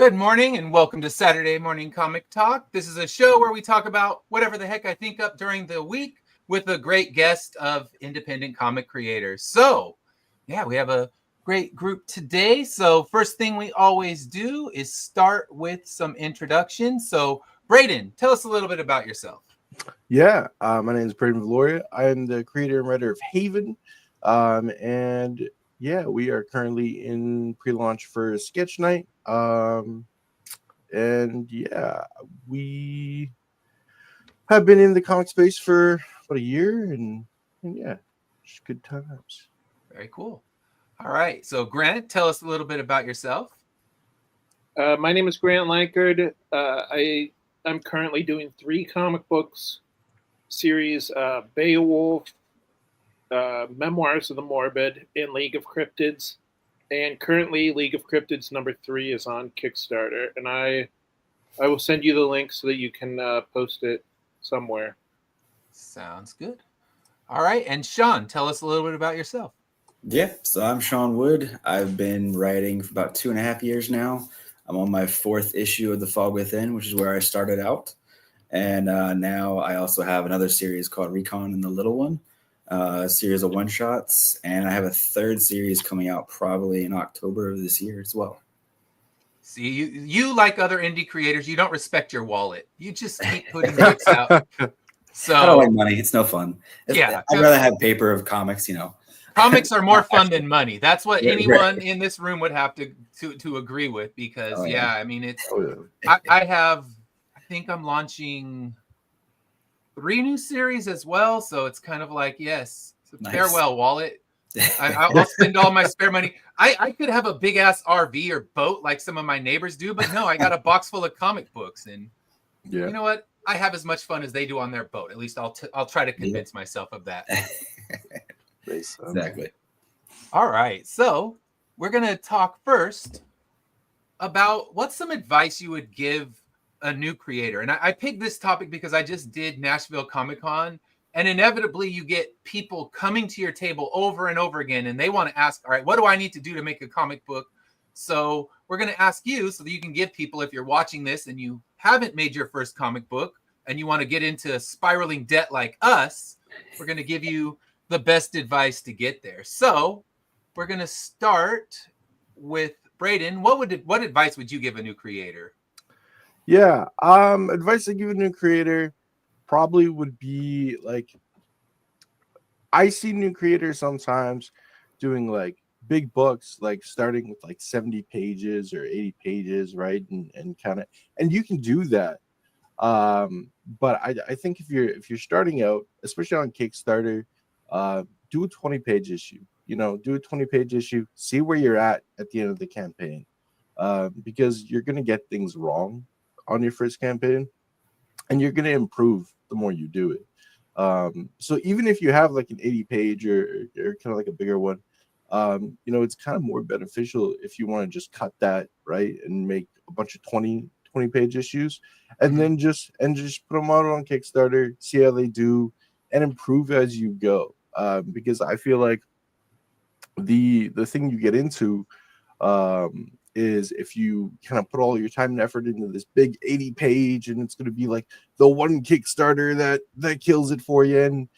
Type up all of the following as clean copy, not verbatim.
Good morning and welcome to Saturday Morning Comic Talk. This is a show where we talk about whatever the heck I think up during the week with a great guest of independent comic creators. So, yeah, we have a great group today. So, first thing we always do is start with some introductions. So, Braden, tell us a little bit about yourself. Yeah, my name is Braden Valoria. I am the creator and writer of Haven. And yeah, we are currently in pre-launch for Sketch Night. And yeah, we have been in the comic space for about a year, and yeah, just good times. Very cool. All right. So, Grant, tell us a little bit about yourself. My name is Grant Lankard. I'm currently doing 3 comic books series: Beowulf, Memoirs of the Morbid, and League of Cryptids. And currently, League of Cryptids #3 is on Kickstarter, and I will send you the link so that you can post it somewhere. Sounds good. All right. And Sean, tell us a little bit about yourself. Yeah, so I'm Sean Wood. I've been writing for about 2.5 years now. I'm on my 4th issue of The Fog Within, which is where I started out. And now I also have another series called Recon and the Little One, a series of one-shots. And I have a 3rd series coming out probably in October of this year as well. See, you like other indie creators, you don't respect your wallet. You just keep putting books out. So I don't like money. It's no fun. Yeah. I'd rather have paper of comics, Comics are more fun than money. That's what Right, anyone right. in this room would have to agree with, because Oh, yeah, yeah. I mean it's Oh, yeah. I think I'm launching 3 new series as well. So it's kind of like, yes, Nice. farewell wallet. I'll spend all my spare money. I could have a big ass RV or boat like some of my neighbors do, but no, I got a box full of comic books, and Yeah. you know what? I have as much fun as they do on their boat. At least I'll try to convince myself of that. Makes sense. Exactly. All right, so we're gonna talk first about what's some advice you would give a new creator. And I picked this topic because I just did Nashville Comic Con, and inevitably you get people coming to your table over and over again, and they want to ask, all right, what do I need to do to make a comic book? So we're going to ask you so that you can give people, if you're watching this and you haven't made your first comic book and you want to get into spiraling debt like us, we're going to give you the best advice to get there. So we're going to start with Braden. What advice would you give a new creator? Yeah. Advice I give a new creator probably would be like, I see new creators sometimes doing like big books, like starting with like 70 pages or 80 pages, right? And kind of, and you can do that. But I think if you're starting out, especially on Kickstarter, do a 20-page issue. Do a 20-page issue, see where you're at the end of the campaign. Because you're gonna get things wrong on your first campaign, and you're gonna improve the more you do it. So even if you have like an 80-page or kind of like a bigger one, it's kind of more beneficial if you want to just cut that, right, and make a bunch of 20-page issues, and then just put them out on Kickstarter, see how they do, and improve as you go. Because I feel like the thing you get into is if you kind of put all your time and effort into this big 80-page, and it's going to be like the one Kickstarter that kills it for you, and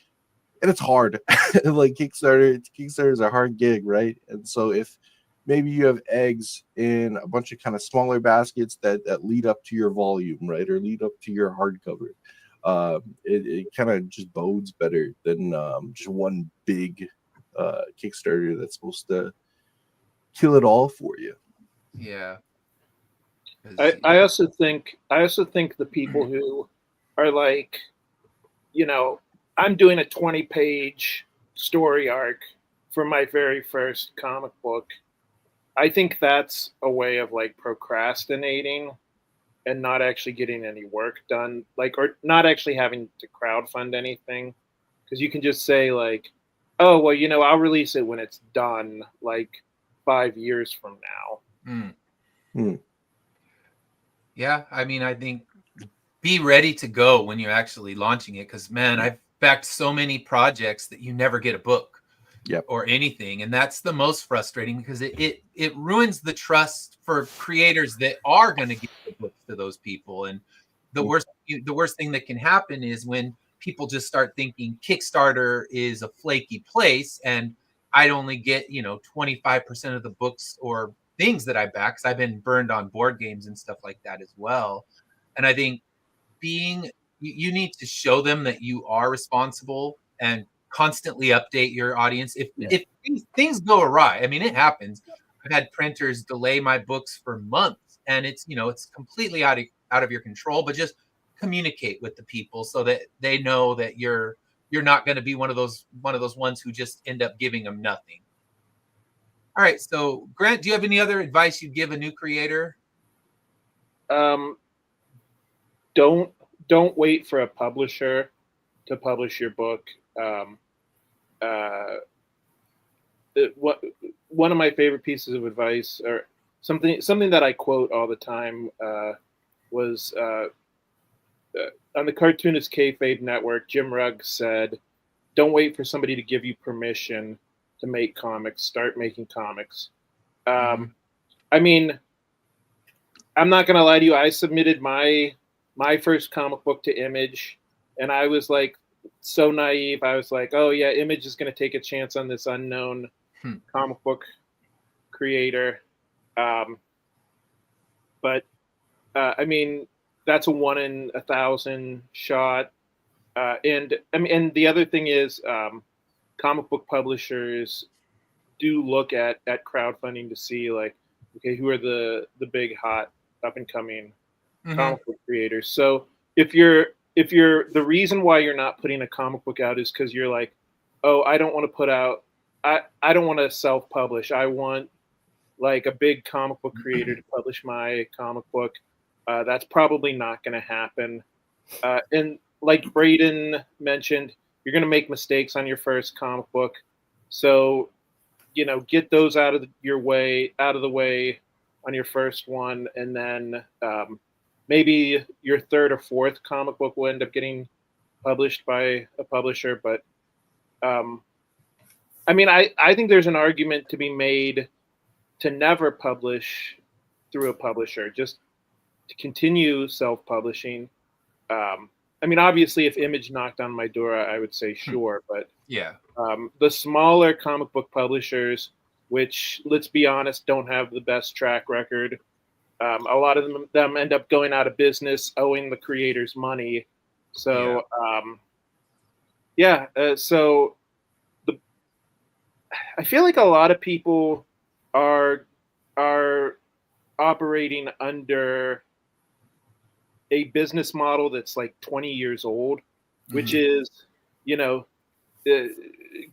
it's hard. Like Kickstarter is a hard gig, right? And so if maybe you have eggs in a bunch of kind of smaller baskets that lead up to your volume, right, or lead up to your hardcover, it kind of just bodes better than just one big Kickstarter that's supposed to kill it all for you. Yeah. I also think the people who are like, I'm doing a 20-page story arc for my very first comic book. I think that's a way of like procrastinating and not actually getting any work done, like, or not actually having to crowdfund anything, because you can just say like, oh well, I'll release it when it's done, like 5 years from now. Yeah, I mean, I think be ready to go when you're actually launching it, because man, I've backed so many projects that you never get a book. Yep. or anything. And that's the most frustrating because it ruins the trust for creators that are going to give the books to those people. And the worst thing that can happen is when people just start thinking Kickstarter is a flaky place and I'd only get, 25% of the books or things that I back, because I've been burned on board games and stuff like that as well. And I think you need to show them that you are responsible and constantly update your audience. If things go awry, I mean, it happens. I've had printers delay my books for months, and it's completely out of your control. But just communicate with the people so that they know that you're not going to be one of those ones who just end up giving them nothing. All right, so Grant, do you have any other advice you'd give a new creator? Don't wait for a publisher to publish your book. One of my favorite pieces of advice, or something that I quote all the time, was on the Cartoonist Kayfabe Network. Jim Rugg said, "Don't wait for somebody to give you permission to make comics. Start making comics." I mean, I'm not gonna lie to you. I submitted my first comic book to Image, and I was like so naive. I was like, "Oh yeah, Image is gonna take a chance on this unknown comic book creator." But I mean, that's a 1 in 1,000 shot. And the other thing is, comic book publishers do look at crowdfunding to see, like, okay, who are the big hot up and coming comic book creators. So if you're the reason why you're not putting a comic book out is because you're like, oh, I don't want to put out, I don't want to self-publish. I want like a big comic book creator to publish my comic book. That's probably not going to happen. And like Braden mentioned, you're going to make mistakes on your first comic book. So, get those out of the way on your first one. And then maybe your third or fourth comic book will end up getting published by a publisher. But I think there's an argument to be made to never publish through a publisher, just to continue self-publishing. Obviously, if Image knocked on my door, I would say sure. But yeah, the smaller comic book publishers, which, let's be honest, don't have the best track record, a lot of them end up going out of business, owing the creators money. So, so I feel like a lot of people are operating under a business model that's like 20 years old, which is,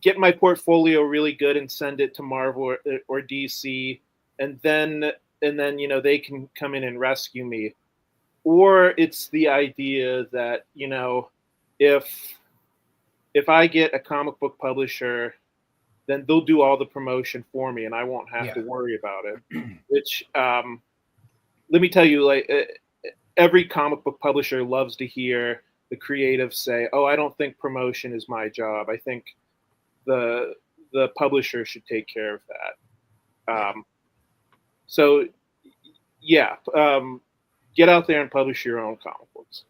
get my portfolio really good and send it to Marvel or DC, and then they can come in and rescue me. Or it's the idea that, if I get a comic book publisher, then they'll do all the promotion for me and I won't have to worry about it. Which, let me tell you, like, every comic book publisher loves to hear the creatives say, "Oh, I don't think promotion is my job. I think the publisher should take care of that." Get out there and publish your own comic books.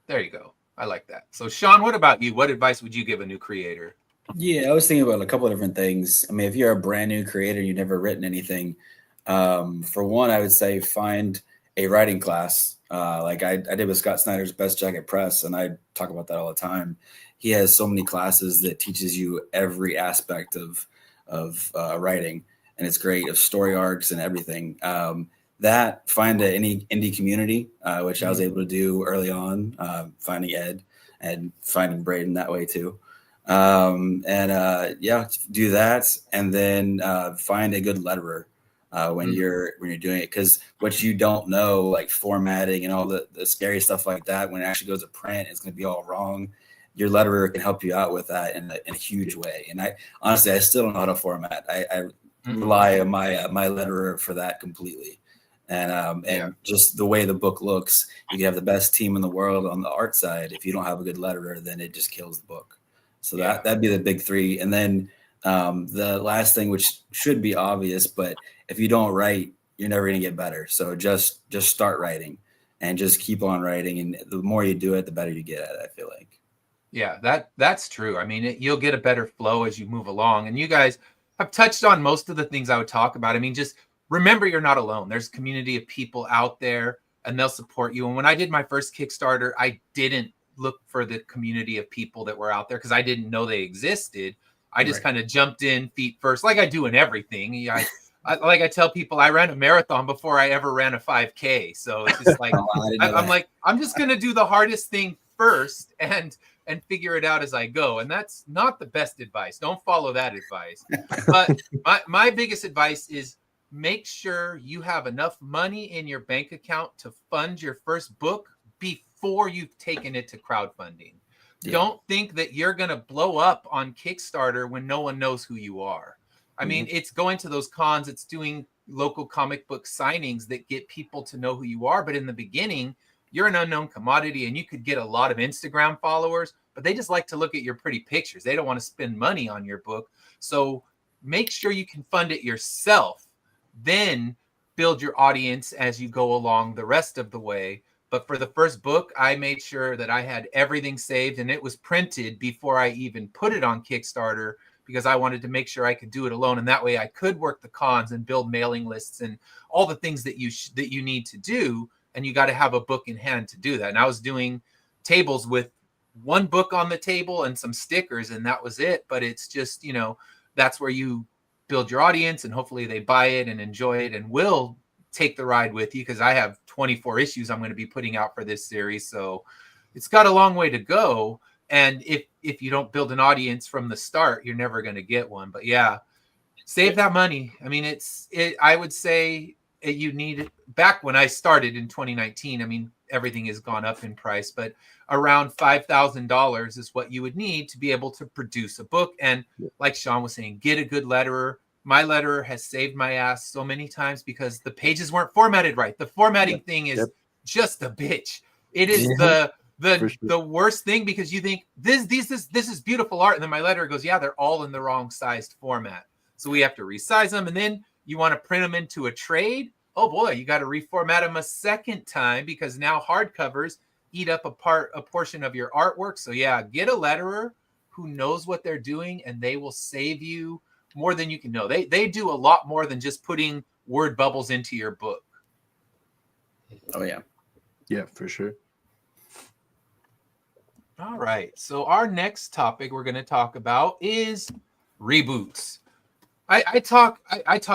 There you go. I like that. So, Sean, what about you? What advice would you give a new creator? Yeah, I was thinking about a couple of different things. I mean, if you're a brand new creator, you've never written anything, for one, I would say find a writing class. Like I did with Scott Snyder's Best Jacket Press, and I talk about that all the time. He has so many classes that teaches you every aspect of writing, and it's great, of story arcs and everything. That find any indie community, which I was able to do early on, finding Ed and finding Braden that way too. Do that, and then find a good letterer when you're doing it, because what you don't know, like formatting and all the scary stuff like that, when it actually goes to print, it's going to be all wrong. Your letterer can help you out with that in a huge way. And I honestly still don't know how to format. I rely on my letterer for that completely. And just the way the book looks, you can have the best team in the world on the art side. If you don't have a good letterer, then it just kills the book. So that'd be the big three. And then The last thing, which should be obvious, but if you don't write, you're never going to get better. So just start writing and just keep on writing. And the more you do it, the better you get at it, I feel like. Yeah, that's true. I mean, you'll get a better flow as you move along. And you guys have touched on most of the things I would talk about. I mean, just remember you're not alone. There's a community of people out there and they'll support you. And when I did my first Kickstarter, I didn't look for the community of people that were out there because I didn't know they existed. I just kind of jumped in feet first, like I do in everything. Like I tell people, I ran a marathon before I ever ran a 5K. So it's just like, I'm like, I'm just going to do the hardest thing first and figure it out as I go. And that's not the best advice. Don't follow that advice. But my biggest advice is make sure you have enough money in your bank account to fund your first book before you've taken it to crowdfunding. Yeah. Don't think that you're going to blow up on Kickstarter when no one knows who you are. I mean, it's going to those cons, it's doing local comic book signings that get people to know who you are. But in the beginning, you're an unknown commodity and you could get a lot of Instagram followers, but they just like to look at your pretty pictures. They don't want to spend money on your book. So make sure you can fund it yourself. Then build your audience as you go along the rest of the way. But for the first book, I made sure that I had everything saved and it was printed before I even put it on Kickstarter because I wanted to make sure I could do it alone. And that way I could work the cons and build mailing lists and all the things that you need to do. And you got to have a book in hand to do that. And I was doing tables with one book on the table and some stickers, and that was it. But it's just, that's where you build your audience and hopefully they buy it and enjoy it and will take the ride with you because I have 24 issues I'm going to be putting out for this series. So it's got a long way to go. And if you don't build an audience from the start, you're never going to get one. But yeah, save that money. I mean, I would say you need it. Back when I started in 2019, I mean, everything has gone up in price, but around $5,000 is what you would need to be able to produce a book. And like Sean was saying, get a good letterer. My letterer has saved my ass so many times because the pages weren't formatted right. The formatting thing is just a bitch. It is the worst thing because you think this is beautiful art. And then my letterer goes, yeah, they're all in the wrong sized format. So we have to resize them. And then you want to print them into a trade. Oh boy, you got to reformat them a second time because now hardcovers eat up a portion of your artwork. So yeah, get a letterer who knows what they're doing and they will save you more than you can know. They do a lot more than just putting word bubbles into your book. Oh yeah. Yeah, for sure. All right. So our next topic we're going to talk about is reboots. I talk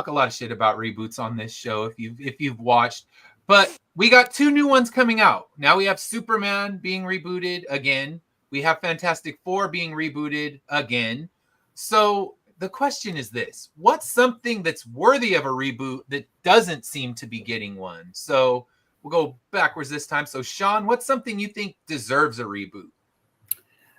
a lot of shit about reboots on this show if you've watched, but we got 2 new ones coming out. Now we have Superman being rebooted again. We have Fantastic Four being rebooted again. So the question is this: what's something that's worthy of a reboot that doesn't seem to be getting one? So we'll go backwards this time. So Sean, what's something you think deserves a reboot?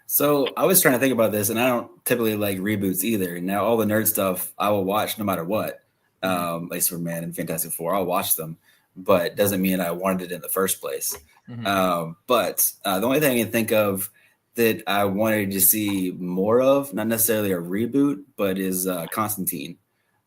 So I was trying to think about this, and I don't typically like reboots either. Now, all the nerd stuff I will watch no matter what, like Superman and Fantastic Four, I'll watch them, but doesn't mean I wanted it in the first place. Mm-hmm. But the only thing I can think of that I wanted to see more of, not necessarily a reboot, but is Constantine.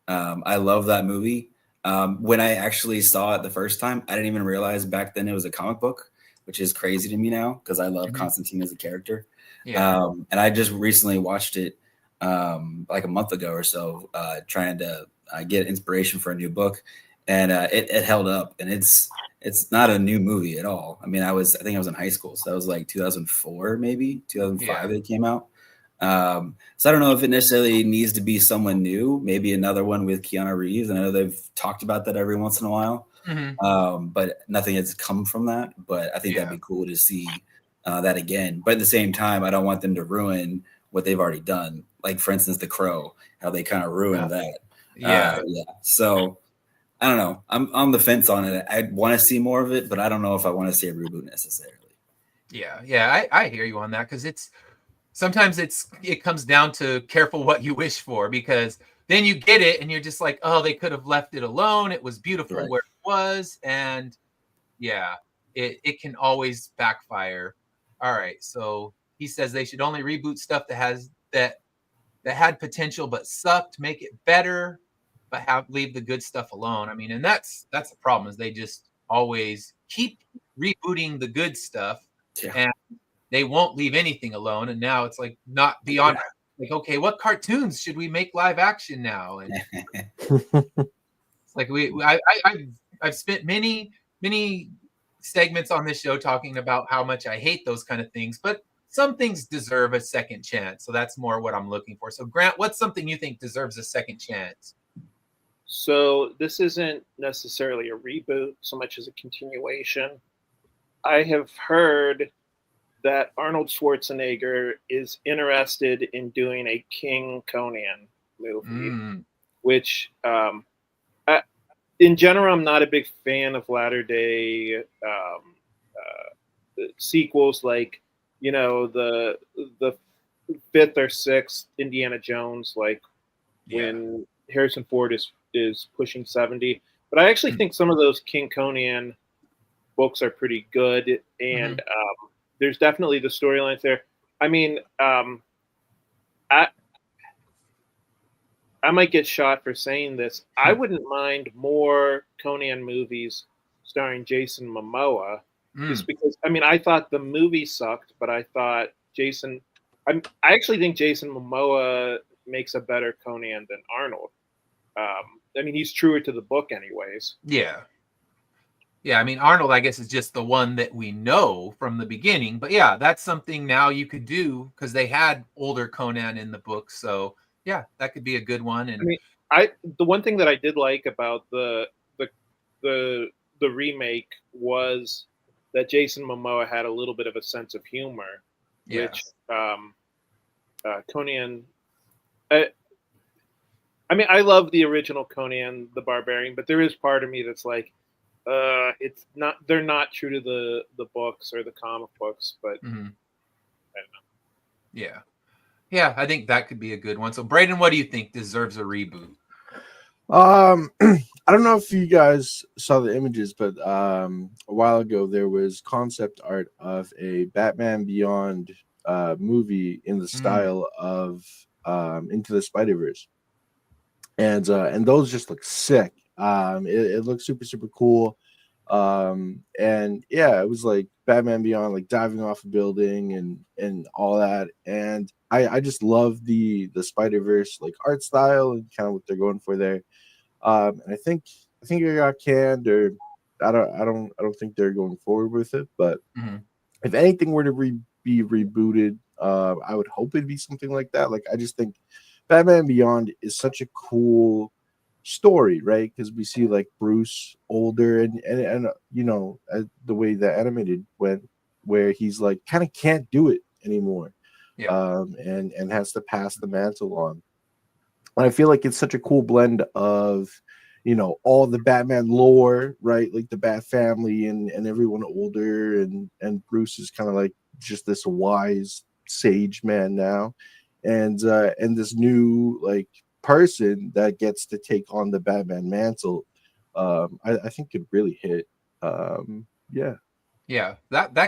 I love that movie. When I actually saw it the first time, I didn't even realize back then it was a comic book, which is crazy to me now because I love Constantine as a character. Yeah. And I just recently watched it like a month ago or so, trying to get inspiration for a new book, and it held up. And it's not a new movie at all. I mean, I think I was in high school, so that was like 2004, maybe 2005 that it came out. So I don't know if it necessarily needs to be someone new, maybe another one with Keanu Reeves. I know they've talked about that every once in a while, but nothing has come from that. But I think that'd be cool to see that again. But at the same time, I don't want them to ruin what they've already done. Like, for instance, The Crow, how they kind of ruined that. Yeah. So I don't know. I'm on the fence on it. I want to see more of it, but I don't know if I want to see a reboot necessarily. Yeah. I hear you on that because sometimes it comes down to careful what you wish for, because then you get it and you're just like, oh, they could have left it alone. It was beautiful where it was. And yeah, it can always backfire. All right. So he says they should only reboot stuff that that had potential but sucked, make it better, but leave the good stuff alone. I mean, and that's the problem, is they just always keep rebooting the good stuff, and they won't leave anything alone. And now it's like not beyond like, okay, what cartoons should we make live action now? And it's like I've spent many segments on this show talking about how much I hate those kind of things, but some things deserve a second chance. So that's more what I'm looking for. So Grant, what's something you think deserves a second chance? So this isn't necessarily a reboot so much as a continuation. I have heard that Arnold Schwarzenegger is interested in doing a King Conan movie, which in general, I'm not a big fan of latter-day sequels, like, you know, the fifth or sixth Indiana Jones, like when Harrison Ford is pushing 70. But I actually think some of those King Conan books are pretty good, and there's definitely the storylines there. I mean, I might get shot for saying this. I wouldn't mind more Conan movies starring Jason Momoa, just because, I mean, I thought the movie sucked, but I thought I actually think Jason Momoa makes a better Conan than Arnold. I mean, he's truer to the book anyways. Yeah. Yeah, I mean, Arnold, I guess, is just the one that we know from the beginning. But yeah, that's something now you could do, because they had older Conan in the book. So yeah, that could be a good one. And I mean, the one thing that I did like about the remake was that Jason Momoa had a little bit of a sense of humor, which Conan. I mean, I love the original Conan the Barbarian, but there is part of me that's like, it's not. They're not true to the books or the comic books, but I don't know. Yeah, I think that could be a good one. So, Braden, what do you think deserves a reboot? I don't know if you guys saw the images, but a while ago there was concept art of a Batman Beyond movie in the style of Into the Spider-Verse, and those just look sick. It looks super cool. And yeah, it was like Batman Beyond, like diving off a building and all that. And I just love the Spider-Verse like art style and kind of what they're going for there. And I think it got canned, or I don't think they're going forward with it. But if anything were to be rebooted, I would hope it'd be something like that. Like, I just think Batman Beyond is such a cool story, right? Because we see like Bruce older and you know, the way the animated went, where he's like kind of can't do it anymore, and has to pass the mantle on. And I feel like it's such a cool blend of, you know, all the Batman lore, right? Like the Bat family and everyone older, and Bruce is kind of like just this wise sage man now, and this new like person that gets to take on the Batman mantle. I think could really hit. That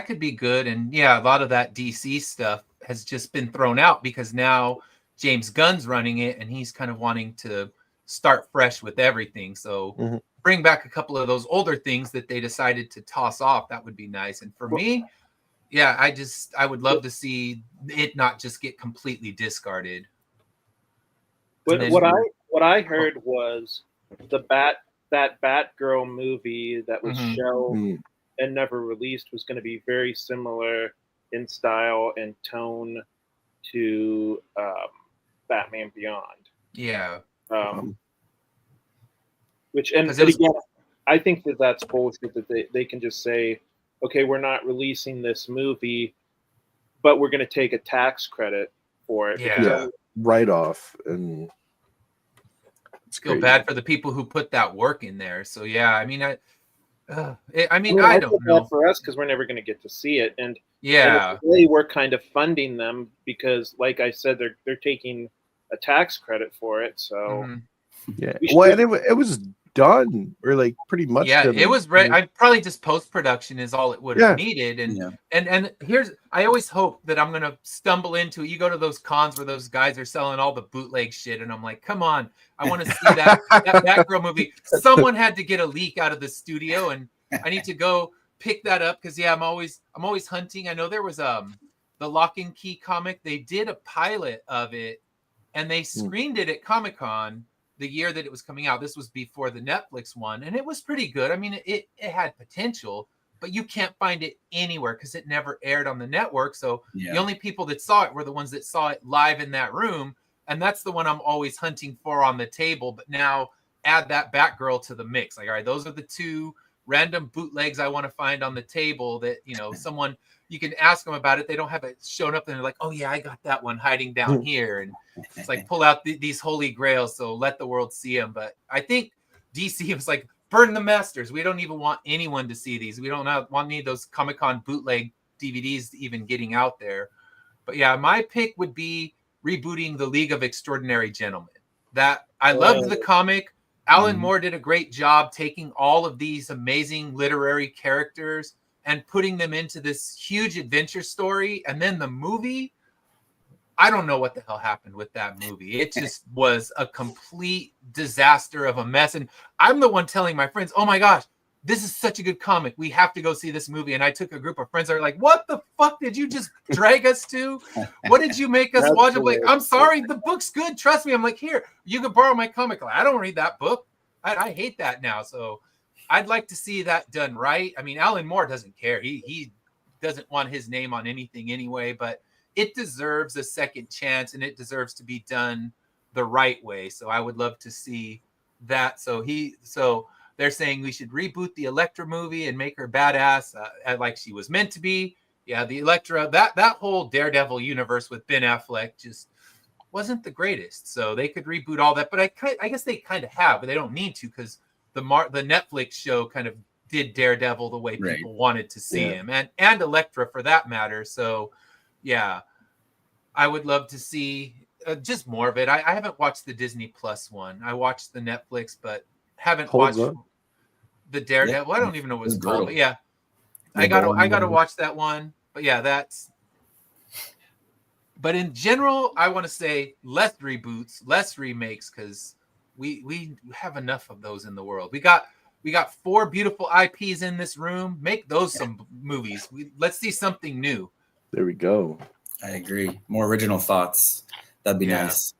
could be good. And yeah, a lot of that DC stuff has just been thrown out because now James Gunn's running it and he's kind of wanting to start fresh with everything. So bring back a couple of those older things that they decided to toss off. That would be nice. And for me, I would love to see it not just get completely discarded. But what I heard was that Batgirl movie that was shown and never released was going to be very similar in style and tone to Batman Beyond. Yeah. Which and again, I think that's bullshit that they can just say, okay, we're not releasing this movie, but we're going to take a tax credit for it. Yeah. Write off, and it's feel bad for the people who put that work in there. So yeah, I mean, I don't know for us because we're never going to get to see it, and we're kind of funding them because, like I said, they're taking a tax credit for it. So well, and it was done, or like pretty much Yeah, done. it was I probably just post-production is all it would have needed. And here's, I always hope that I'm gonna stumble into it. You go to those cons where those guys are selling all the bootleg shit, and I'm like, come on, I want to see that Batgirl movie. Someone had to get a leak out of the studio, and I need to go pick that up because I'm always hunting. I know there was the Lock and Key comic. They did a pilot of it, and they screened it at Comic-Con the year that it was coming out. This was before the Netflix one, and it was pretty good. I mean, it had potential, but you can't find it anywhere because it never aired on the network. So the only people that saw it were the ones that saw it live in that room, and that's the one I'm always hunting for on the table. But now add that Batgirl to the mix. Like, all right, those are the two random bootlegs I want to find on the table that, someone, you can ask them about it. They don't have it shown up, and they're like, oh yeah, I got that one hiding down here. And it's like, pull out these holy grails, so let the world see them. But I think DC was like, burn the masters. We don't even want anyone to see these. We don't need those Comic-Con bootleg DVDs even getting out there. But yeah, my pick would be rebooting the League of Extraordinary Gentlemen. That I loved the comic. Alan Moore did a great job taking all of these amazing literary characters and putting them into this huge adventure story. And then the movie, I don't know what the hell happened with that movie. It just was a complete disaster of a mess. And I'm the one telling my friends, oh my gosh, this is such a good comic. We have to go see this movie. And I took a group of friends that are like, what the fuck did you just drag us to? What did you make us watch? I'm like, I'm sorry, the book's good. Trust me. I'm like, here, you can borrow my comic. I don't read that book. I hate that now. So I'd like to see that done right. I mean, Alan Moore doesn't care. He doesn't want his name on anything anyway, but it deserves a second chance, and it deserves to be done the right way. So I would love to see that. So they're saying we should reboot the Elektra movie and make her badass, like she was meant to be. Yeah, the Elektra, that whole Daredevil universe with Ben Affleck just wasn't the greatest. So they could reboot all that, but I guess they kind of have, but they don't need to because the Netflix show kind of did Daredevil the way people wanted to see him, and Elektra for that matter. So yeah, I would love to see just more of it. I haven't watched the Disney Plus one. I watched the Netflix, but haven't watched the Daredevil. I don't even know what it's called, but yeah, I gotta watch that one. But yeah, but in general, I want to say less reboots, less remakes, because we have enough of those in the world. We got 4 beautiful IPs in this room. Make those some movies. Let's see something new. There we go. I agree. More original thoughts. That'd be nice.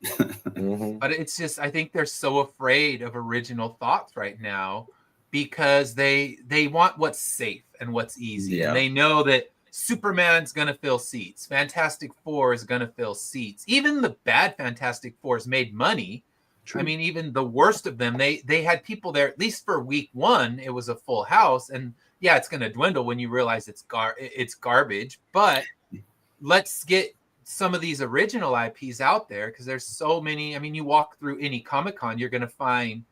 But it's just, I think they're so afraid of original thoughts right now because they want what's safe and what's easy. Yeah. And they know that Superman's going to fill seats. Fantastic Four is going to fill seats. Even the bad Fantastic Fours made money. True. I mean, even the worst of them, they had people there, at least for week 1, it was a full house. And yeah, it's going to dwindle when you realize it's garbage. But let's get some of these original IPs out there because there's so many. I mean, you walk through any Comic-Con, you're going to find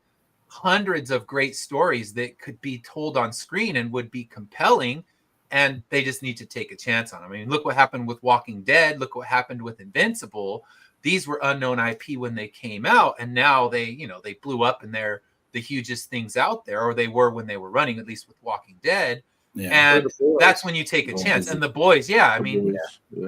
hundreds of great stories that could be told on screen and would be compelling. And they just need to take a chance on them. I mean, look what happened with Walking Dead. Look what happened with Invincible. These were unknown IP when they came out, and now they blew up and they're the hugest things out there, or they were when they were running, at least with Walking Dead. Yeah. And that's when you take a chance. And The Boys, I mean,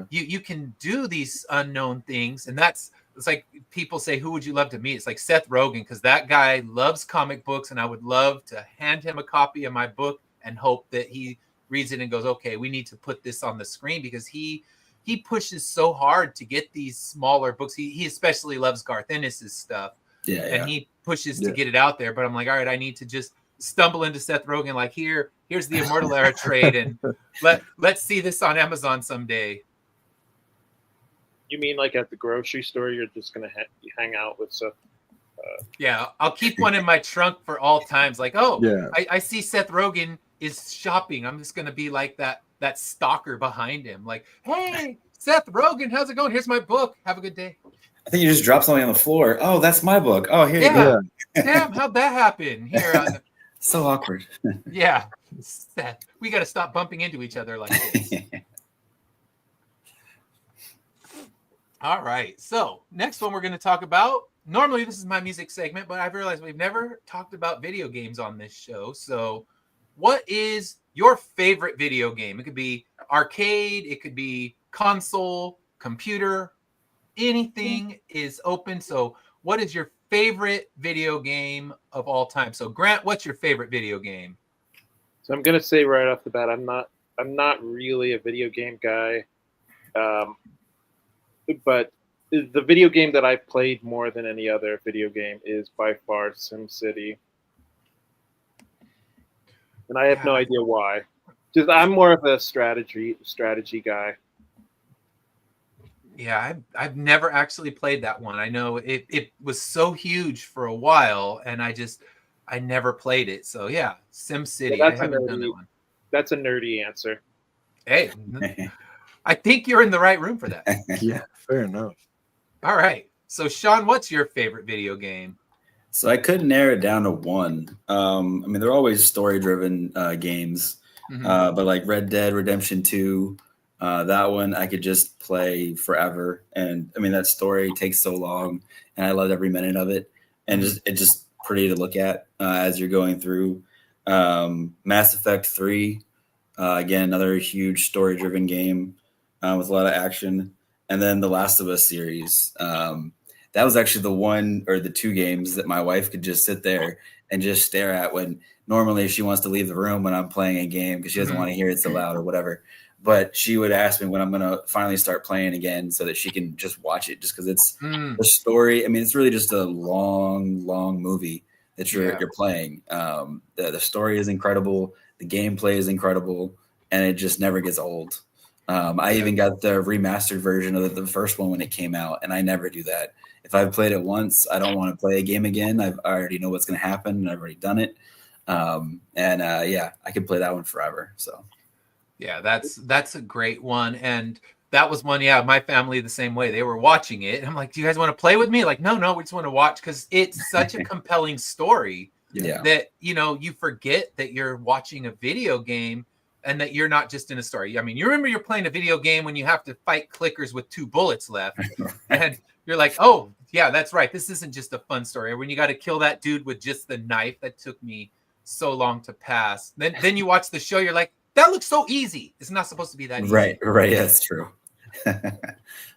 you can do these unknown things, and it's like people say, who would you love to meet? It's like Seth Rogen, because that guy loves comic books, and I would love to hand him a copy of my book and hope that he reads it and goes, okay, we need to put this on the screen, because he pushes so hard to get these smaller books. He especially loves Garth Ennis's stuff. And he pushes to get it out there. But I'm like, all right, I need to just stumble into Seth Rogen, like, here's the Immortal Era trade, and let's see this on Amazon someday. You mean like at the grocery store, you're just gonna hang out with Seth? Yeah, I'll keep one in my trunk for all times. Like, I see Seth Rogen is shopping. I'm just gonna be like that stalker behind him. Like, hey, Seth Rogen, how's it going? Here's my book. Have a good day. I think you just dropped something on the floor. Oh, that's my book. Oh, here you go. Damn, how'd that happen? Here. So awkward. Yeah, Seth, we got to stop bumping into each other like this. All right. So next one we're going to talk about, normally this is my music segment, but I've realized we've never talked about video games on this show. So, what is your favorite video game? It could be arcade, it could be console, computer, anything is open. So, what is your favorite video game of all time? So, Grant, what's your favorite video game? So I'm gonna say right off the bat, I'm not really a video game guy, but the video game that I've played more than any other video game is by far SimCity, and I have no idea why. Just I'm more of a strategy guy. Yeah, I've never actually played that one. I know it was so huge for a while, and I never played it. So yeah, SimCity. Yeah, I haven't done that one. That's a nerdy answer. Hey, I think you're in the right room for that. Yeah, fair enough. All right. So Sean, what's your favorite video game? So I couldn't narrow it down to one. I mean, they're always story-driven games, but like Red Dead Redemption 2, that one I could just play forever. And I mean, that story takes so long, and I loved every minute of it. And it's just pretty to look at as you're going through. Mass Effect 3, again, another huge story-driven game with a lot of action. And then the Last of Us series. That was actually the one or the two games that my wife could just sit there and just stare at when normally she wants to leave the room when I'm playing a game because she doesn't want to hear it so loud or whatever. But she would ask me when I'm going to finally start playing again so that she can just watch it just because it's the story. I mean, it's really just a long, long movie that you're playing. The story is incredible. The gameplay is incredible. And it just never gets old. I even got the remastered version of the first one when it came out, and I never do that. If I've played it once, I don't want to play a game again. I already know what's going to happen, and I've already done it. Yeah, I could play that one forever. So, yeah, that's a great one, and that was one. Yeah, my family the same way. They were watching it, and I'm like, "Do you guys want to play with me?" Like, no, we just want to watch because it's such a compelling story that you forget that you're watching a video game. And that you're not just in a story. I mean, you remember you're playing a video game when you have to fight clickers with 2 bullets left. And you're like, oh, yeah, that's right. This isn't just a fun story. Or when you got to kill that dude with just the knife that took me so long to pass. Then you watch the show. You're like, that looks so easy. It's not supposed to be that easy. Right. Yeah, that's true.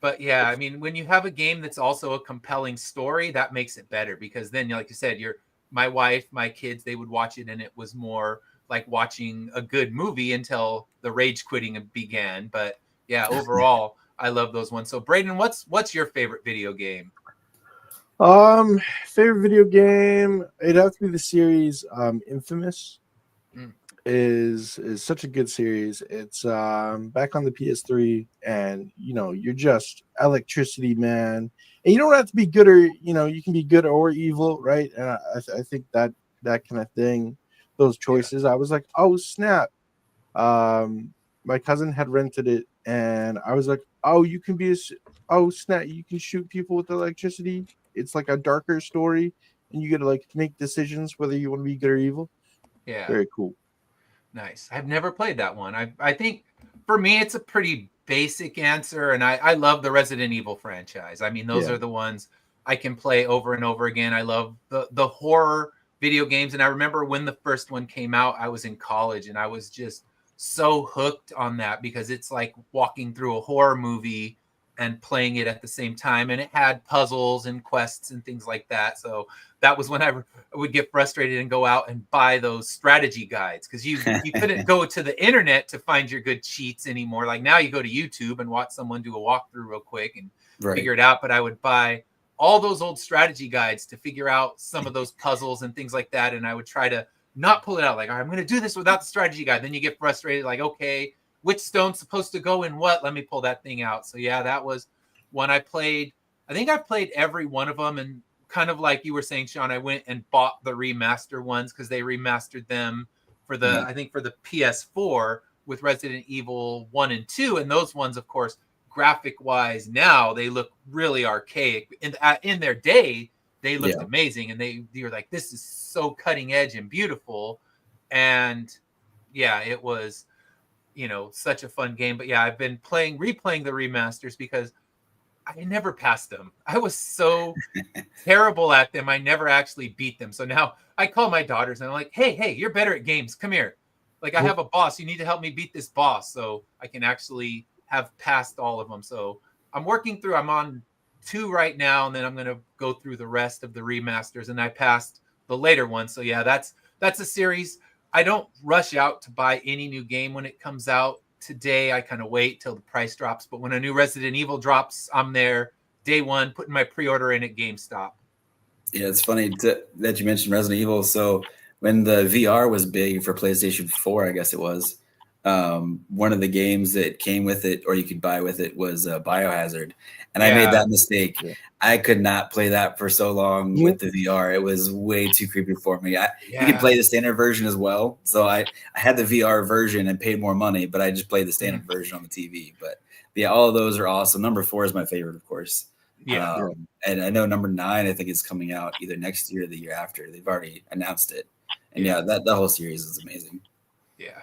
But yeah, I mean, when you have a game that's also a compelling story, that makes it better because then, like you said, my wife, my kids, they would watch it and it was more like watching a good movie until the rage quitting began. But yeah, overall, I love those ones. So Braden, what's your favorite video game? Favorite video game, it'd have to be the series Infamous. Is such a good series. It's back on the PS3, and you're just electricity man, and you don't have to be good or you can be good or evil, right? And I think that kind of thing, those choices, I was like, oh snap. My cousin had rented it, and I was like, oh, you can be oh snap, you can shoot people with electricity. It's like a darker story, and you get to like make decisions whether you want to be good or evil. Yeah, very cool. Nice. I've never played that one. I think for me it's a pretty basic answer, and I love the Resident Evil franchise. I mean, those are the ones I can play over and over again. I love the horror video games, and I remember when the first one came out, I was in college, and I was just so hooked on that because it's like walking through a horror movie and playing it at the same time, and it had puzzles and quests and things like that. So that was when I would get frustrated and go out and buy those strategy guides because you couldn't go to the internet to find your good cheats anymore. Like now you go to YouTube and watch someone do a walkthrough real quick and figure it out. But I would buy all those old strategy guides to figure out some of those puzzles and things like that. And I would try to not pull it out like, all right, I'm going to do this without the strategy guide. Then you get frustrated, like, okay, which stone's supposed to go in what? Let me pull that thing out. So yeah, that was one I played. I think I played every one of them. And kind of like you were saying, Sean, I went and bought the remaster ones because they remastered them for I think for the PS4 with Resident Evil 1 and 2. And those ones, of course, graphic wise now they look really archaic. In their day, they looked amazing. And they were like, this is so cutting edge and beautiful. And yeah, it was, such a fun game. But yeah, I've been replaying the remasters because I never passed them. I was so terrible at them. I never actually beat them. So now I call my daughters and I'm like, hey, you're better at games. Come here. Like, I have a boss. You need to help me beat this boss so I can actually have passed all of them. So I'm on 2 right now, and then I'm going to go through the rest of the remasters, and I passed the later one. So yeah, that's a series. I don't rush out to buy any new game when it comes out. Today, I kind of wait till the price drops. But when a new Resident Evil drops, I'm there day one, putting my pre-order in at GameStop. Yeah, it's funny that you mentioned Resident Evil. So when the VR was big for PlayStation 4, I guess it was, one of the games that came with it or you could buy with it was Biohazard. And I made that mistake. Yeah. I could not play that for so long with the VR. It was way too creepy for me. You could play the standard version as well. So I had the VR version and paid more money, but I just played the standard version on the TV. But yeah, all of those are awesome. Number 4 is my favorite, of course. Yeah. And I know number 9, I think, is coming out either next year or the year after. They've already announced it. And that whole series is amazing. Yeah.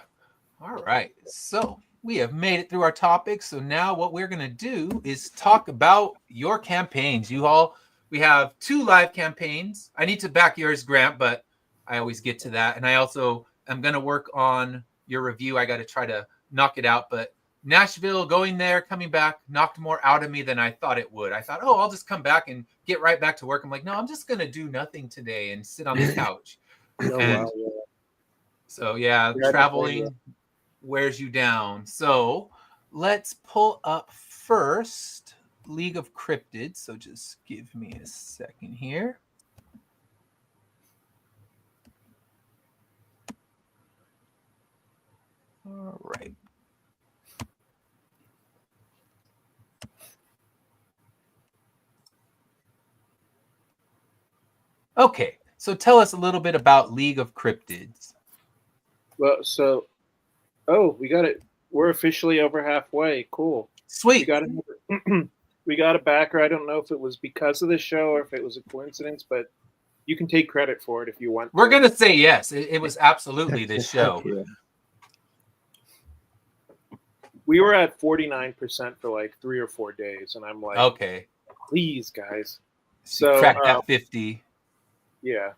All right. So we have made it through our topics. So now what we're going to do is talk about your campaigns. We have 2 live campaigns. I need to back yours, Grant, but I always get to that. And I also am going to work on your review. I got to try to knock it out. But Nashville, going there, coming back, knocked more out of me than I thought it would. I thought, I'll just come back and get right back to work. I'm like, no, I'm just going to do nothing today and sit on the couch. So, traveling wears you down. So let's pull up first League of Cryptids. So just give me a second here. All right. Okay, so tell us a little bit about League of Cryptids. Well, we got it. We're officially over halfway. Cool. Sweet. We got a backer. I don't know if it was because of the show or if it was a coincidence, but you can take credit for it if you want. We're going to say yes. It was absolutely this show. Yeah. We were at 49% for like 3 or 4 days, and I'm like, okay, please, guys. So crack that 50. Yeah.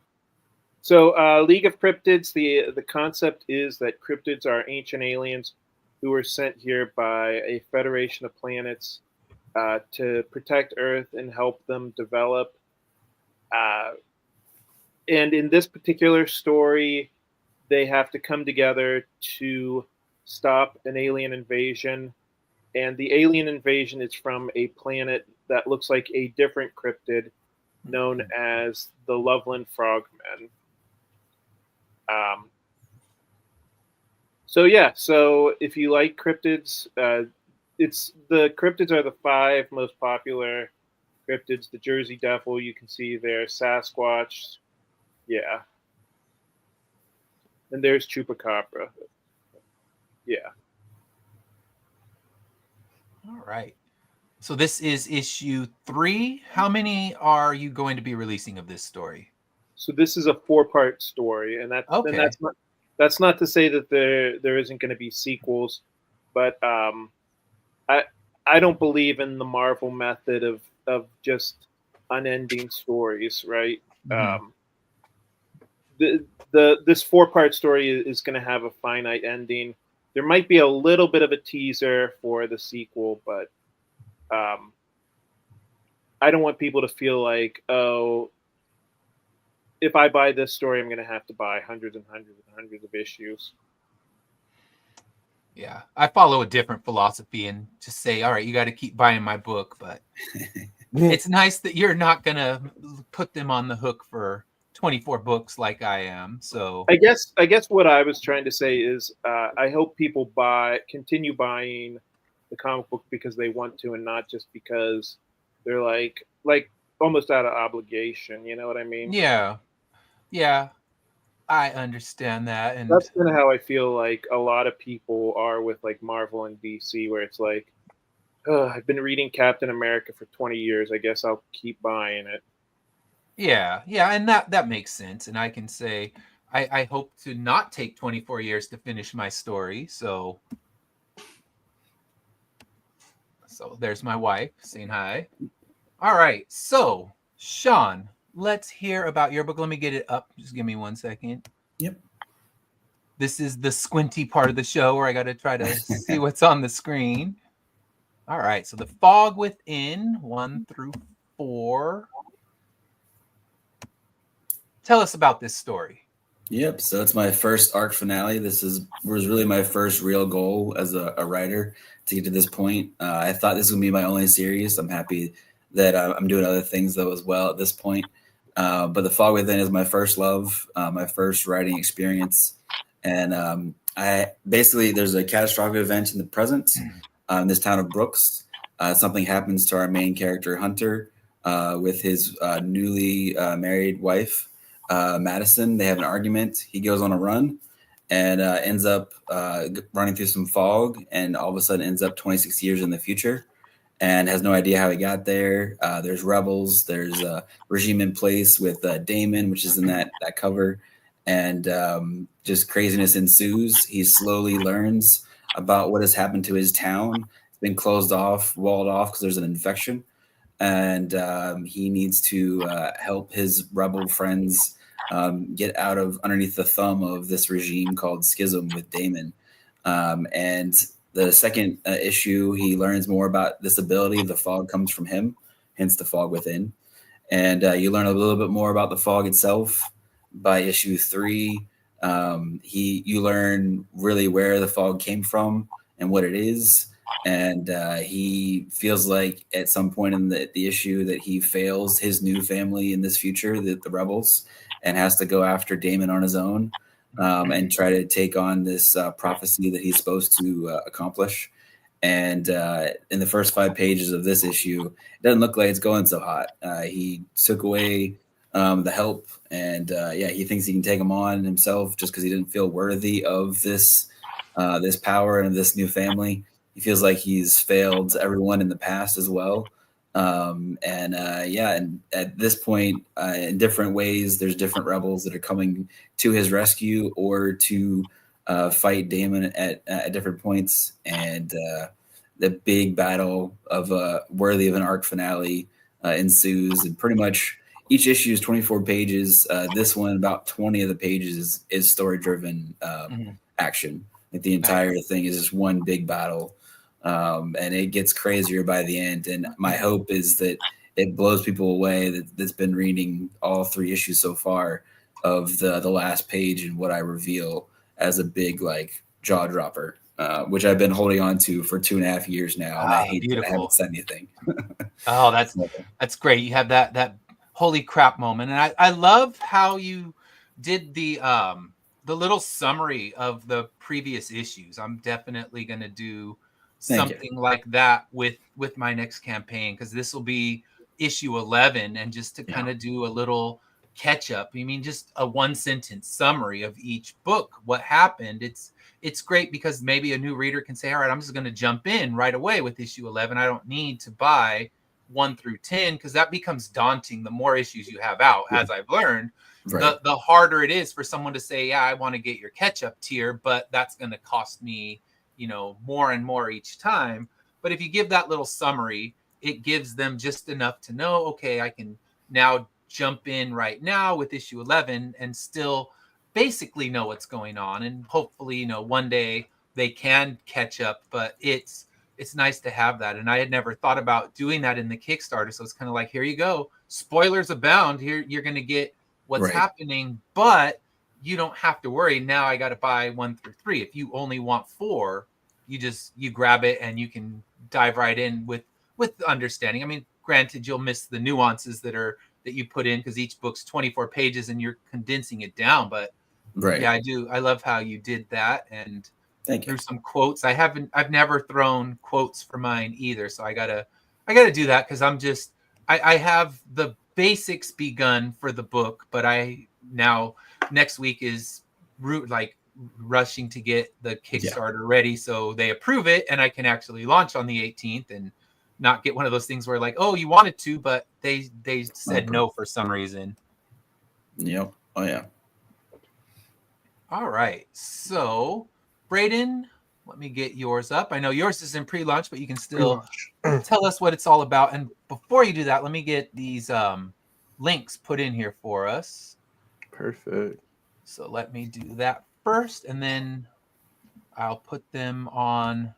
So League of Cryptids, the concept is that cryptids are ancient aliens who were sent here by a federation of planets to protect Earth and help them develop. And in this particular story, they have to come together to stop an alien invasion. And the alien invasion is from a planet that looks like a different cryptid known as the Loveland Frogmen. So if you like cryptids, the cryptids are the 5 most popular cryptids. The Jersey Devil, you can see there, Sasquatch, yeah. And there's Chupacabra. Yeah. All right. So this is issue 3. How many are you going to be releasing of this story? So this is a 4-part story, and that's not to say that there isn't going to be sequels, but I don't believe in the Marvel method of just unending stories, right? Mm-hmm. This 4-part story is going to have a finite ending. There might be a little bit of a teaser for the sequel, but I don't want people to feel like, if I buy this story, I'm going to have to buy hundreds and hundreds and hundreds of issues. Yeah, I follow a different philosophy and just say, all right, you got to keep buying my book. But it's nice that you're not going to put them on the hook for 24 books like I am. So I guess what I was trying to say is I hope people continue buying the comic book because they want to and not just because they're like almost out of obligation. You know what I mean? Yeah, I understand that, and that's kind of how I feel like a lot of people are with like Marvel and DC, where it's like, I've been reading Captain America for 20 years. I guess I'll keep buying it. Yeah, and that makes sense. And I can say, I hope to not take 24 years to finish my story. So So there's my wife saying hi. All right. So, Sean, let's hear about your book. Let me get it up. Just give me 1 second. Yep. This is the squinty part of the show where I got to try to see what's on the screen. All right. So, The Fog Within, 1 through 4. Tell us about this story. Yep. So it's my first arc finale. This was really my first real goal as a writer to get to this point. I thought this would be my only series. I'm happy that I'm doing other things though as well at this point. But The Fog Within is my first love, my first writing experience, and I basically there's a catastrophic event in the present in this town of Brooks. Something happens to our main character Hunter with his newly married wife. Madison, they have an argument. He goes on a run and ends up running through some fog, and all of a sudden ends up 26 years in the future and has no idea how he got there. There's rebels. There's a regime in place with Damon, which is in that cover, and just craziness ensues. He slowly learns about what has happened to his town. It's been closed off, walled off because there's an infection, and he needs to help his rebel friends get out of underneath the thumb of this regime called Schism with Damon. And the second issue, he learns more about this ability. The fog comes from him, hence The Fog Within. And you learn a little bit more about the fog itself by issue 3. You learn really where the fog came from and what it is. And he feels like at some point in the issue that he fails his new family in this future, the rebels, and has to go after Damon on his own and try to take on this prophecy that he's supposed to accomplish. And in the first 5 pages of this issue, it doesn't look like it's going so hot. He took away the help, and he thinks he can take him on himself just because he didn't feel worthy of this power and this new family. He feels like he's failed everyone in the past as well. And at this point, in different ways, there's different rebels that are coming to his rescue or to fight Damon at different points. And the big battle of worthy of an arc finale ensues. And pretty much each issue is 24 pages. This one, about 20 of the pages is story-driven action. Like the entire thing is just one big battle. And it gets crazier by the end. And my hope is that it blows people away that's been reading all 3 issues so far of the last page and what I reveal as a big like jaw dropper, which I've been holding on to for 2.5 years now. And I hate that I haven't said anything. Oh, that's great. You have that holy crap moment. And I love how you did the little summary of the previous issues. I'm definitely going to do something like that with my next campaign, because this will be issue 11, and just to kind of do a little catch up. I mean, just a 1-sentence summary of each book, what happened. It's great because maybe a new reader can say, all right, I'm just going to jump in right away with issue 11. I don't need to buy 1 through 10, because that becomes daunting. The more issues you have out, as I've learned, the harder it is for someone to say, yeah, I want to get your catch up tier, but that's going to cost me more and more each time. But if you give that little summary, it gives them just enough to know, okay, I can now jump in right now with issue 11 and still basically know what's going on. And hopefully, one day they can catch up, but it's nice to have that. And I had never thought about doing that in the Kickstarter. So it's kind of like, here you go. Spoilers abound. Here, you're going to get what's happening, but you don't have to worry. Now I got to buy 1 through 3. If you only want 4, you grab it and you can dive right in with understanding. I mean, granted, you'll miss the nuances that you put in because each book's 24 pages and you're condensing it down. But yeah, I love how you did that. And thank you. There's some quotes. I've never thrown quotes for mine either. So I gotta do that, because I have the basics begun for the book, but I now next week is rushing to get the Kickstarter ready so they approve it and I can actually launch on the 18th and not get one of those things where like, oh, you wanted to, but they said no for some reason. Yep. Oh yeah. All right. So, Braden, let me get yours up. I know yours is in pre-launch, but you can still tell us what it's all about. And before you do that, let me get these links put in here for us. Perfect. So let me do that first, and then I'll put them on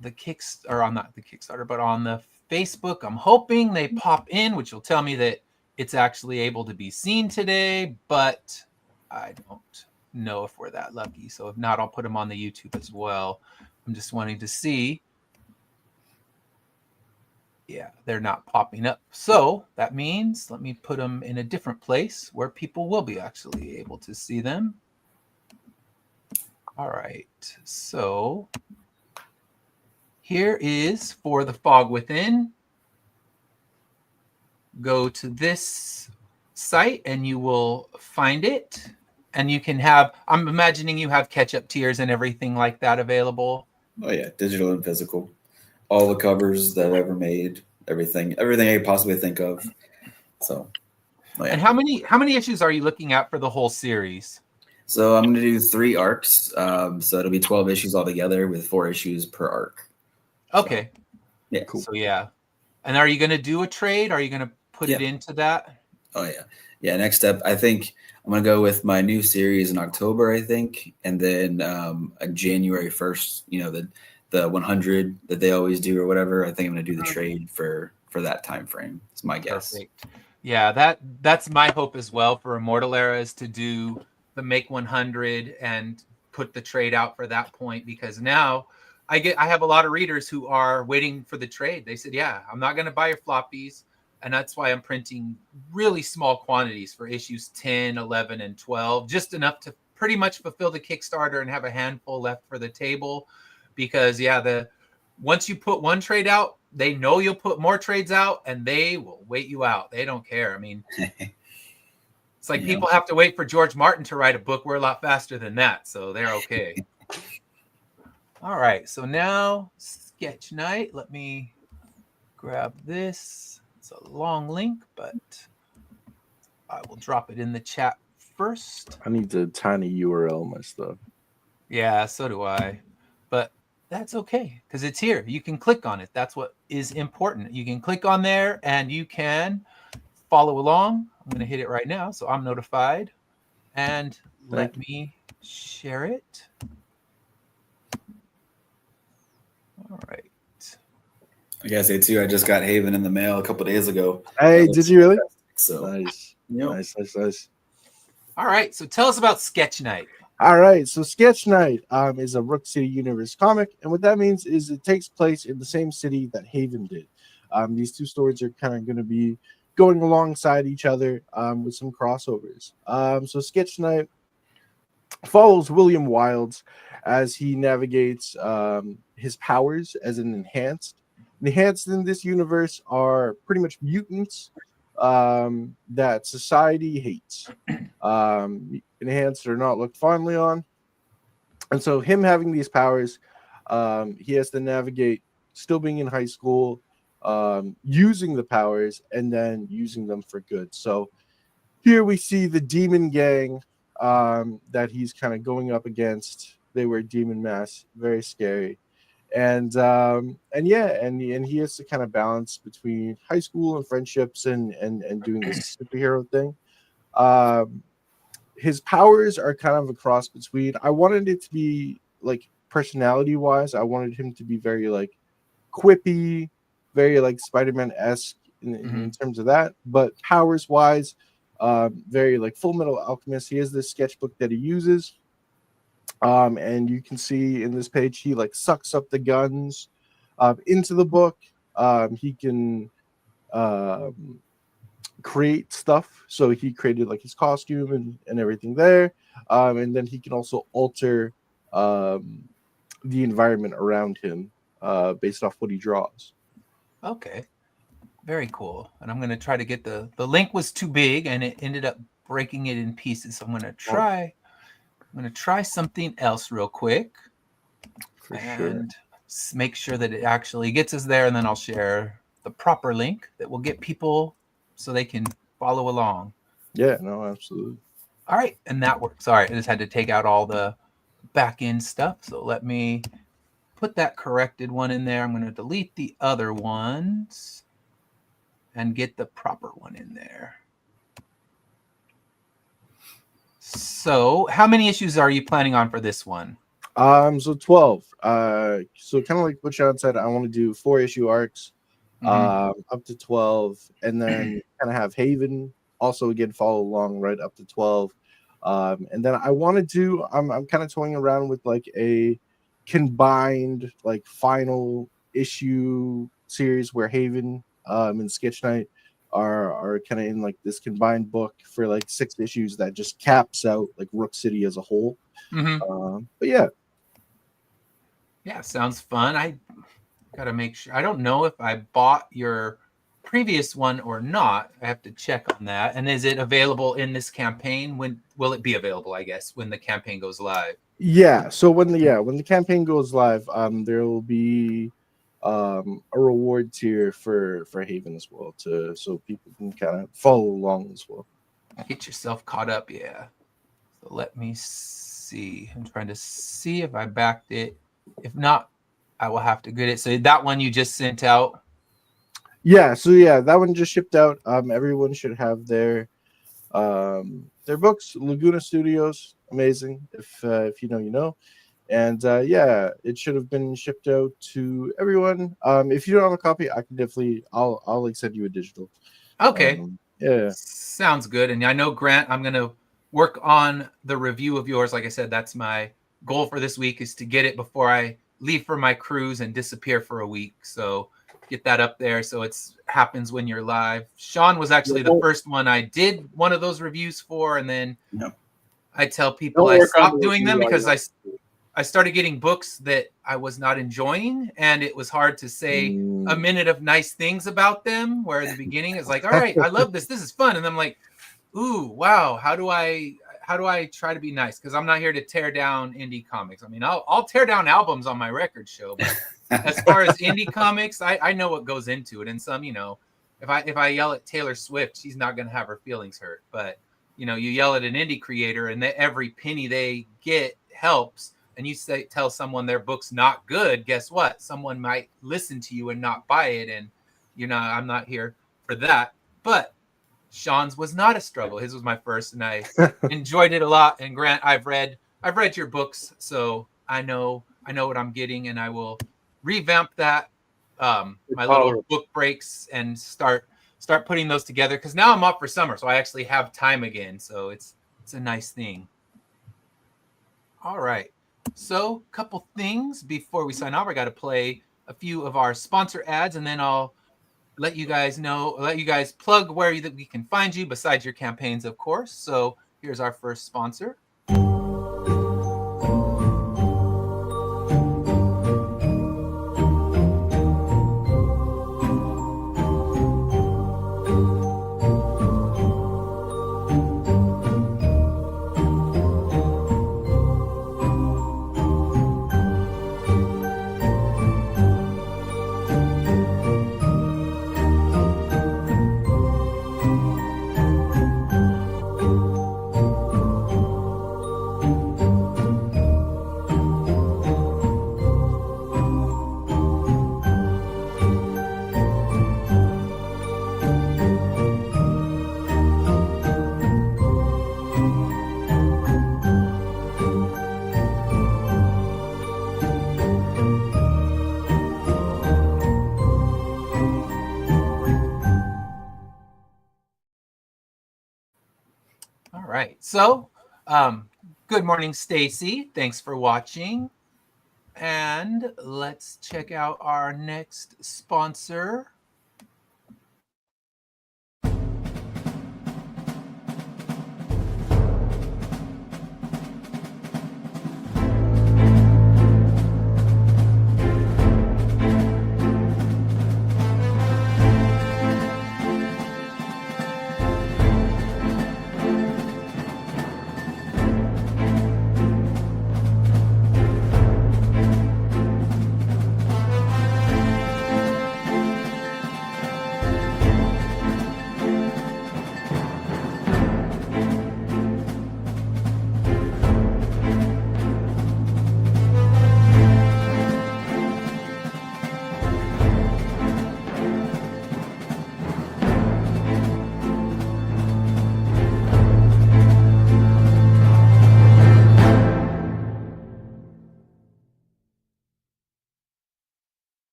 the not the Kickstarter, but on the Facebook. I'm hoping they pop in, which will tell me that it's actually able to be seen today, but I don't know if we're that lucky. So if not, I'll put them on the YouTube as well. I'm just wanting to see. Yeah, they're not popping up. So that means let me put them in a different place where people will be actually able to see them. All right, so here is For the Fog Within. Go to this site and you will find it. And you can have, I'm imagining you have catch-up tiers and everything like that available. Oh yeah, digital and physical. All the covers that I've ever made, everything I could possibly think of. So, oh yeah. And how many issues are you looking at for the whole series? So I'm going to do 3 arcs. So it'll be 12 issues altogether with 4 issues per arc. Okay. So, yeah. Cool. So yeah. And are you going to do a trade? Are you going to put it into that? Oh yeah. Yeah. Next step, I think I'm going to go with my new series in October, I think. And then January 1st, you know, the 100 that they always do or whatever. I think I'm going to do the trade for that time frame. It's my guess. Perfect. Yeah, that's my hope as well for Immortal Era, is to do the Make 100 and put the trade out for that point, because now I have a lot of readers who are waiting for the trade. They said, yeah, I'm not going to buy your floppies. And that's why I'm printing really small quantities for issues 10, 11, and 12, just enough to pretty much fulfill the Kickstarter and have a handful left for the table. Because once you put one trade out, they know you'll put more trades out and they will wait you out. They don't care. I mean, it's like people have to wait for George Martin to write a book. We're a lot faster than that, so they're okay. All right, so now Sketch Night. Let me grab this. It's a long link, but I will drop it in the chat first. I need to tiny URL my stuff. Yeah, so do I. But that's okay, because it's here. You can click on it. That's what is important. You can click on there and you can follow along. I'm going to hit it right now so I'm notified. And let me share it. All right. I gotta say too, I just got Haven in the mail a couple days ago. Hey, did you really? So Nice. yep. Nice. All right. So tell us about Sketch Night. All right, so Sketch Night is a Rook City Universe comic, and what that means is it takes place in the same city that Haven did. These two stories are kind of going to be going alongside each other with some crossovers. So Sketch Night follows William Wilds as he navigates his powers as an enhanced. Enhanced in this universe are pretty much mutants that society hates. Enhanced are not looked fondly on, and so him having these powers, he has to navigate still being in high school, using the powers and then using them for good. So here we see the demon gang that he's kind of going up against. They wear demon masks, very scary. And he has to kind of balance between high school and friendships and doing this superhero thing. His powers are kind of a cross between, I wanted it to be like personality wise, I wanted him to be very like quippy, very like Spider-Man-esque in terms of that, but powers wise, very like Full Metal Alchemist. He has this sketchbook that he uses. And you can see in this page, he like sucks up the guns into the book. He can create stuff. So he created like his costume and everything there. And then he can also alter the environment around him based off what he draws. Okay. Very cool. And I'm going to try to get the link was too big and it ended up breaking it in pieces. So I'm going to try. I'm going to try something else real quick and make sure that it actually gets us there. And then I'll share the proper link that will get people so they can follow along. Yeah, no, absolutely. All right. And that works. All right. I just had to take out all the back end stuff. So let me put that corrected one in there. I'm going to delete the other ones and get the proper one in there. So how many issues are you planning on for this one? So 12. So kind of like what Sean said, I want to do 4-issue arcs, up to 12, and then kind of have Haven also again follow along right up to 12. And then I want to do, I'm kind of toying around with like a combined like final issue series where Haven and Sketch Knight are kind of in like this combined book for like 6 issues that just caps out like Rook City as a whole. But yeah. Yeah, sounds fun. I gotta make sure. I don't know if I bought your previous one or not. I have to check on that. And is it available in this campaign? When will it be available, I guess, when the campaign goes live? Yeah, so when the campaign goes live, there will be a reward tier for Haven as well, so people can kind of follow along as well. Get yourself caught up, yeah. So let me see. I'm trying to see if I backed it. If not, I will have to get it. So that one you just sent out? Yeah, so yeah, that one just shipped out. Everyone should have their books. Laguna Studios, amazing. If you know, you know. And yeah, it should have been shipped out to everyone. If you don't have a copy, I can definitely I'll like send you a digital. Okay. Yeah. Sounds good. And I know, Grant, I'm gonna work on the review of yours. Like I said, that's my goal for this week, is to get it before I leave for my cruise and disappear for a week. So get that up there so it happens when you're live. Sean was actually the first one I did one of those reviews for, and then I tell people I stopped doing them because I started getting books that I was not enjoying, and it was hard to say a minute of nice things about them, where at the beginning it's like, all right, I love this is fun, and I'm like, ooh, wow, how do I try to be nice? Because I'm not here to tear down indie comics. I mean, I'll tear down albums on my record show, but as far as indie comics, I know what goes into it. And some, you know, if I yell at Taylor Swift, she's not going to have her feelings hurt. But, you know, you yell at an indie creator and every penny they get helps, and you tell someone their book's not good, guess what? Someone might listen to you and not buy it. And, you know, I'm not here for that. But Sean's was not a struggle. His was my first, and I enjoyed it a lot. And Grant, I've read your books, so I know what I'm getting, and I will revamp that my little book breaks and start putting those together, because now I'm off for summer, so I actually have time again. So it's a nice thing. All right. So a couple things before we sign off. I got to play a few of our sponsor ads, and then I'll let you guys plug where we can find you besides your campaigns, of course. So here's our first sponsor. All right. So, good morning, Stacy. Thanks for watching. And let's check out our next sponsor.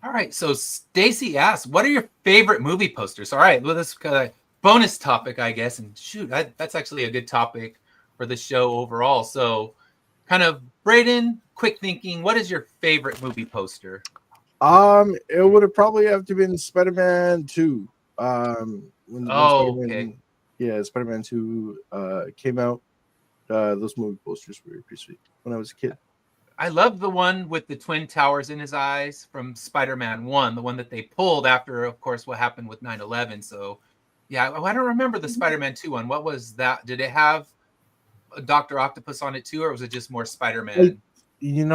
All right. So Stacy asks, what are your favorite movie posters? All right. Well, this bonus topic, I guess. And shoot, that's actually a good topic for the show overall. So kind of Braden, quick thinking, what is your favorite movie poster? It would have probably have to been Spider-Man 2. When Okay. Spider-Man 2 came out. Those movie posters were pretty sweet when I was a kid. I love the one with the twin towers in his eyes from Spider-Man 1, the one that they pulled after, of course, what happened with 9/11. So, yeah, I don't remember the Spider-Man 2 one. What was that? Did it have a Dr. Octopus on it too, or was it just more Spider-Man? I'm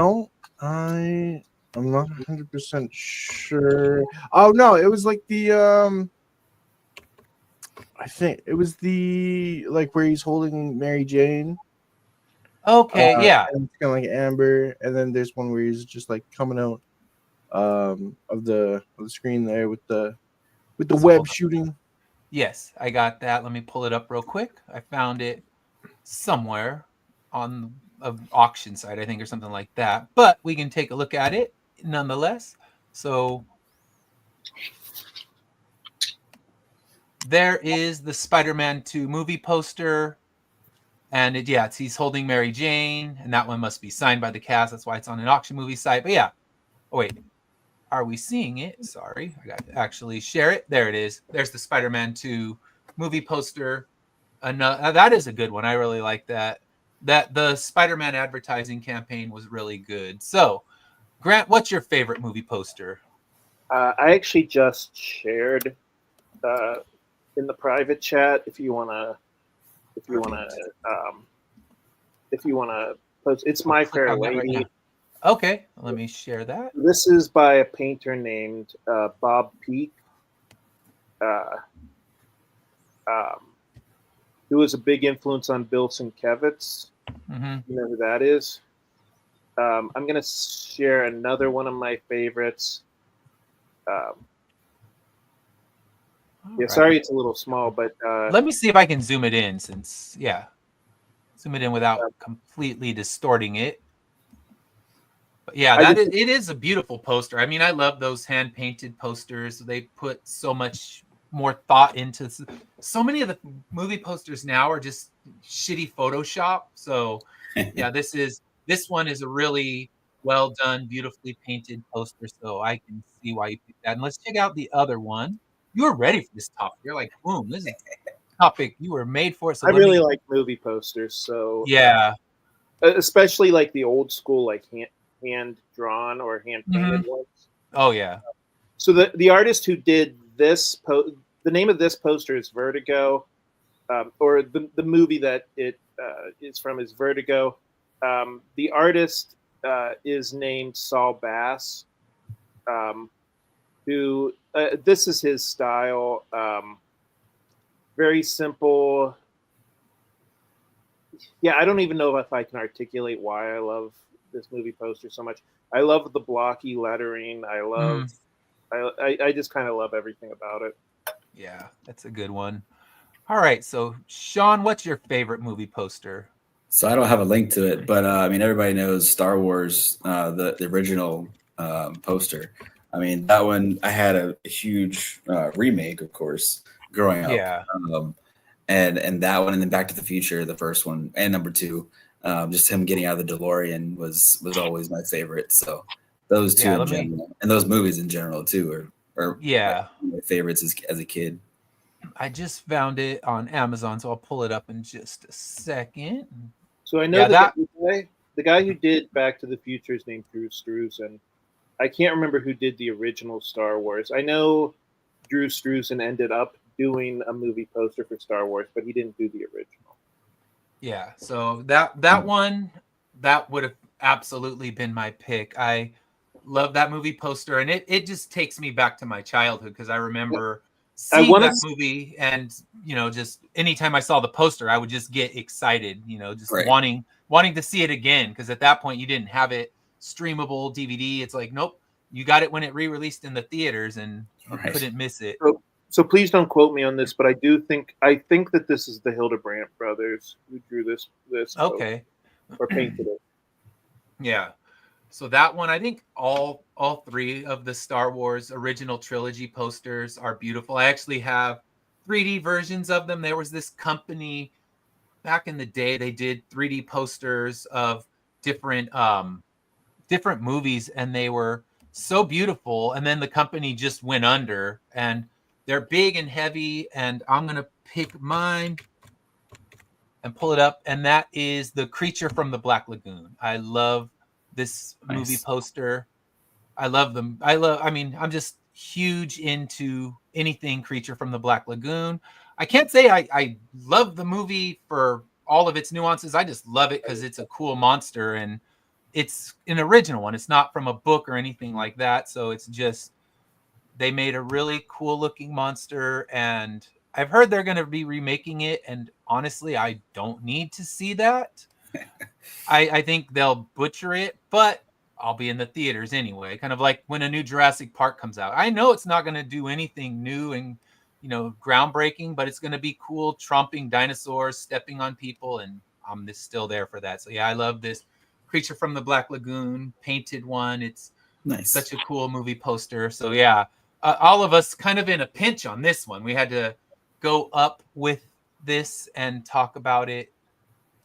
not 100% sure. Oh no, it was like the I think it was the like where he's holding Mary Jane. Okay, yeah. And it's kind of like Amber, and then there's one where he's just like coming out of the screen there with the web shooting. Yes, I got that. Let me pull it up real quick. I found it somewhere on an auction site, I think, or something like that. But we can take a look at it nonetheless. So there is the Spider-Man 2 movie poster. And he's holding Mary Jane, and that one must be signed by the cast. That's why it's on an auction movie site. But yeah. Oh, wait. Are we seeing it? Sorry. I got to actually share it. There it is. There's the Spider-Man 2 movie poster. That is a good one. I really like that. The Spider-Man advertising campaign was really good. So, Grant, what's your favorite movie poster? I actually just shared in the private chat. If you wanna post, it's My Fair Lady. Right, okay, let me share that. This is by a painter named Bob Peak, who was a big influence on Bill Sienkiewicz. Mm-hmm. You know who that is? I'm going to share another one of my favorites. Sorry it's a little small, but... let me see if I can zoom it in since, zoom it in without completely distorting it. But yeah, it is a beautiful poster. I mean, I love those hand-painted posters. They put so much more thought into... So many of the movie posters now are just shitty Photoshop. So, yeah, this one is a really well done, beautifully painted poster. So I can see why you picked that. And let's check out the other one. You were ready for this topic. You're like, boom, this is a topic you were made for. So I really like movie posters. So yeah, especially like the old school, like hand drawn or hand painted ones. Oh yeah. So the artist who did this the name of this poster is Vertigo, or the movie that it is from is Vertigo. The artist is named Saul Bass, who this is his style. Very simple. Yeah, I don't even know if I can articulate why I love this movie poster so much. I love the blocky lettering. I love. I just kind of love everything about it. Yeah, that's a good one. All right, so Sean, what's your favorite movie poster? So I don't have a link to it, but I mean, everybody knows Star Wars, the original poster. I mean, that one, I had a huge remake, of course, growing up. Yeah. And that one, and then Back to the Future, the first one, and number 2, just him getting out of the DeLorean was always my favorite. So those two in general, and those movies in general too, are my favorites as a kid. I just found it on Amazon, so I'll pull it up in just a second. So I know the guy who did Back to the Future is named Drew Struzan. I can't remember who did the original Star Wars. I know Drew Struzan ended up doing a movie poster for Star Wars, but he didn't do the original. Yeah, so that one, that would have absolutely been my pick. I love that movie poster, and it just takes me back to my childhood because I remember seeing that movie, and just anytime I saw the poster, I would just get excited, just wanting to see it again, because at that point you didn't have it streamable DVD. It's like, nope, you got it when it re-released in the theaters, and you couldn't miss it. So please don't quote me on this, but I think that this is the Hildebrandt brothers who drew this okay, or painted it. Yeah. So that one, I think all three of the Star Wars original trilogy posters are beautiful. I actually have 3D versions of them. There was this company back in the day, they did 3D posters of different different movies, and they were so beautiful. And then the company just went under, and they're big and heavy. And I'm gonna pick mine and pull it up, and that is the Creature from the Black Lagoon. I love this movie poster. I love them. I mean, I'm just huge into anything Creature from the Black Lagoon. I can't say I love the movie for all of its nuances. I just love it because it's a cool monster, and it's an original one. It's not from a book or anything like that. So it's just, they made a really cool looking monster, and I've heard they're going to be remaking it. And honestly, I don't need to see that. I think they'll butcher it, but I'll be in the theaters anyway. Kind of like when a new Jurassic Park comes out. I know it's not going to do anything new and, you know, groundbreaking, but it's going to be cool, tromping dinosaurs, stepping on people, and I'm still there for that. So yeah, I love this Creature from the Black Lagoon painted one. It's Nice. such a cool movie poster. So yeah, all of us kind of in a pinch on this one. We had to go up with this and talk about it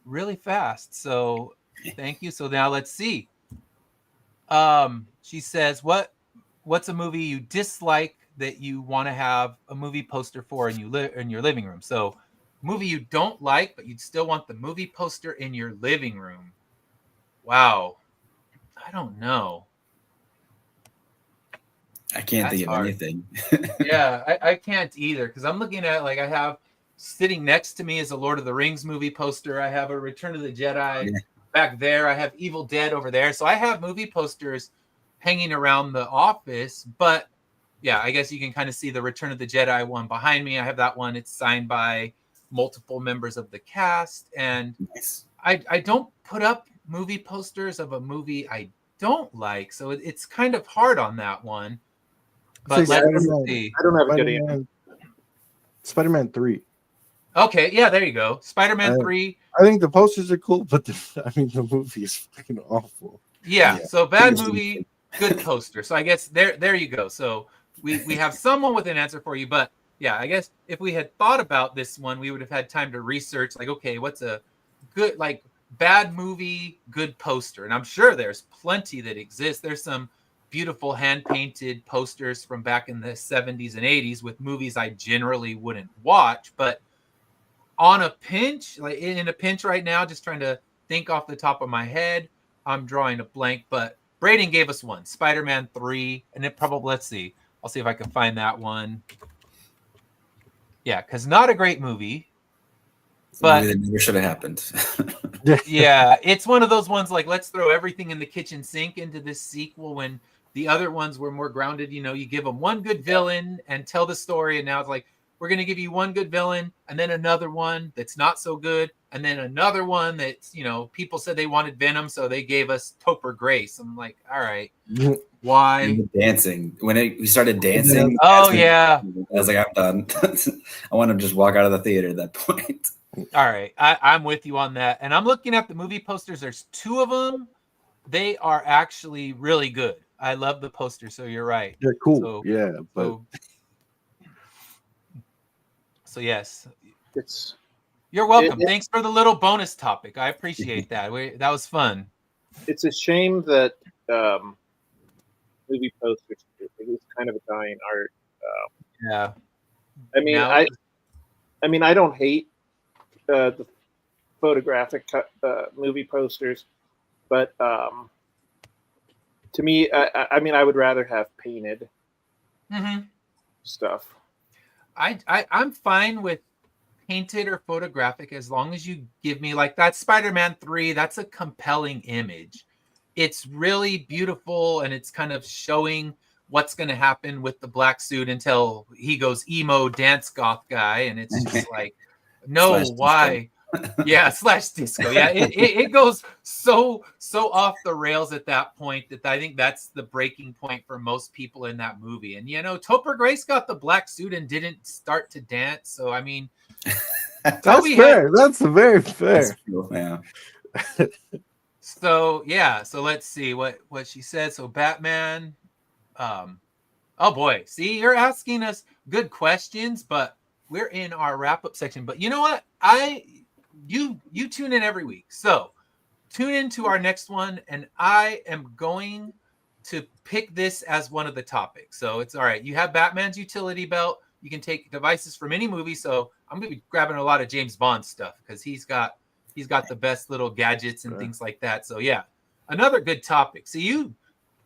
really fast. So thank you. So now let's see. She says, what's a movie you dislike that you want to have a movie poster for in your living room? So movie you don't like, but you'd still want the movie poster in your living room. Wow. I don't know. I can't That's think of hard. anything. Yeah, I can't either, because I'm looking at, like, I have sitting next to me is a Lord of the Rings movie poster. I have a Return of the Jedi back there. I have Evil Dead over there. So I have movie posters hanging around the office. But yeah, I guess you can kind of see the Return of the Jedi one behind me. I have that one. It's signed by multiple members of the cast. And Nice. I don't put up movie posters of a movie I don't like. So it's kind of hard on that one. But Say let's Spider-Man. see. I don't have a good answer. Spider-Man 3. Okay, yeah, there you go. Spider-Man 3. I think the posters are cool, but I mean the movie is fucking awful. Yeah, Yeah. so bad movie, good poster. So I guess there you go. So we have someone with an answer for you, but yeah, I guess if we had thought about this one, we would have had time to research, like, okay, what's a good, like, bad movie, good poster? And I'm sure there's plenty that exist. There's some beautiful hand-painted posters from back in the 70s and 80s with movies I generally wouldn't watch, but on a pinch, like in a pinch right now, just trying to think off the top of my head, I'm drawing a blank, but Braden gave us one, Spider-Man 3, and it probably, let's see, I'll see if I can find that one. Yeah, because not a great movie, but Maybe that never should have happened. yeah, it's one of those ones like, let's throw everything in the kitchen sink into this sequel, when the other ones were more grounded. You know, you give them one good villain and tell the story, and now it's like, we're going to give you one good villain and then another one that's not so good, and then another one that's, you know, people said they wanted Venom, so they gave us Topher Grace. I'm like, all right, why? Dancing. When we started dancing. Oh, that's when- yeah. I was like, I'm done. I want to just walk out of the theater at that point. All right, I'm with you on that. And I'm looking at the movie posters. There's 2 of them. They are actually really good. I love the poster, so you're right. They're cool. So- yeah, but So yes, It's you're welcome. It- Thanks for the little bonus topic. I appreciate that. That was fun. it's a shame that movie posters is kind of a dying art. Yeah. I mean, Now- I mean, I don't hate the photographic movie posters, but to me, I mean, I would rather have painted Mm-hmm. stuff. I'm fine with painted or photographic as long as you give me, like, that Spider-Man 3. That's a compelling image. It's really beautiful, and it's kind of showing what's going to happen with the black suit until he goes emo dance goth guy, and it's just like, no, Slash why? Yeah, slash disco. Yeah, it goes so off the rails at that point that I think that's the breaking point for most people in that movie. And, you know, Topher Grace got the black suit and didn't start to dance. So, I mean, that's Toby fair. That's very fair. That's cool, yeah. So yeah, so let's see what she said. So Batman, oh boy, see, you're asking us good questions, but we're in our wrap up section. But you know what? You tune in every week, so tune into our next one, and I am going to pick this as one of the topics. So it's all right. You have Batman's utility belt. You can take devices from any movie. So I'm gonna be grabbing a lot of James Bond stuff because he's got the best little gadgets and things like that. So yeah, another good topic. So you